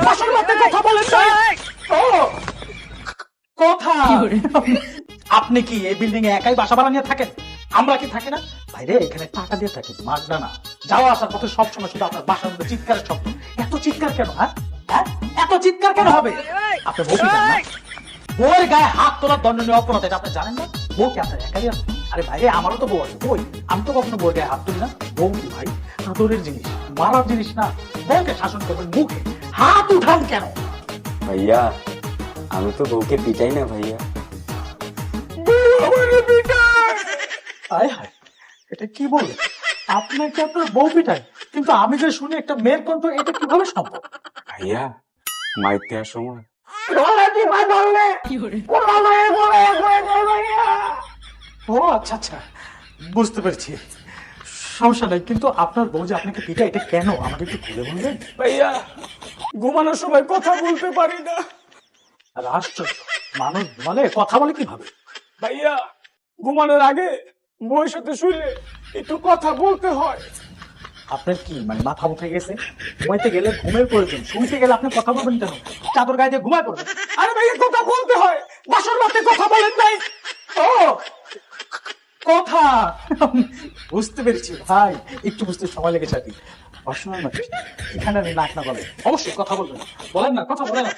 বাসর রাতে কথা বলেন না। ও কথা, আপনি কি এই বিল্ডিং এ একাই বাসা ভাড়া নিয়ে থাকেন? আমরা কি থাকি না? ভাইরে এখানে টাকা দিয়ে থাকি, মাগনা না। যাওয়া আসার পথে সবসময় শুধু আপনার বাসার মধ্যে চিৎকারের শব্দ। এত চিৎকার কেন? হ্যাঁ হ্যাঁ, এত চিৎকার কেন হবে? আপনি বউ পিটান না? বউয়ের গায়ে হাত তোলার দণ্ডনীয় অপরাধ, এটা আপনি জানেন না? বউ কি আপনার একাই আছে? আরে ভাইরে আমারও তো বউ আছে। বই আমি তো কখনো বউয়ের গায়ে হাত তুলি না। বউ কি ভাই আদরের জিনিস, মারার জিনিস না। বউকে শাসন করবেন, মুখে হাত উঠান কেন? ভাইয়া আমি তো বউকে পিটাই না ভাইয়া। হায় হায়, এটা কি বলে? আপনাকে আপনার বউ পিটায়, কিন্তু আমি যে শুনি একটা মেয়ের কণ্ঠ, এটা কিভাবে সম্ভব? ভাইয়া মাইর দেওয়ার সময় ও আচ্ছা আচ্ছা, বুঝতে পেরেছি। সমস্যা নাই, কিন্তু আপনার বউ যে আপনাকে পিটায়, এটা কেন আমাকে একটু খুলে বলবেন? ভাইয়া ঘুমানোর সময় কথা বলতে পারি না। আর আশ্চর্য, মানুষ বলে কথা বলে কিভাবে? ভাইয়া ঘুমানোর আগে বউয়ের সাথে শুলে একটু কথা বলতে হয়। আপনার কি মানে মাথা উঠে গেছে? ঘুমাইতে গেলে ঘুমের প্রয়োজন, শুনতে গেলে আপনি কথা বলবেন কেন? চাদর গায়ে দিয়ে ঘুমায় পড়বেন। আরে ভাইয়া কথা বলতে হয়, বাসর রাতে কথা বলেন নাই? ও কথা, বুঝতে পেরেছি ভাই, একটু বুঝতে সময় লেগেছে আর কি। অসময় না, এখানে আমি নাক না বলে অবশ্যই কথা বলবেন। বলেন না, কথা বলেন না।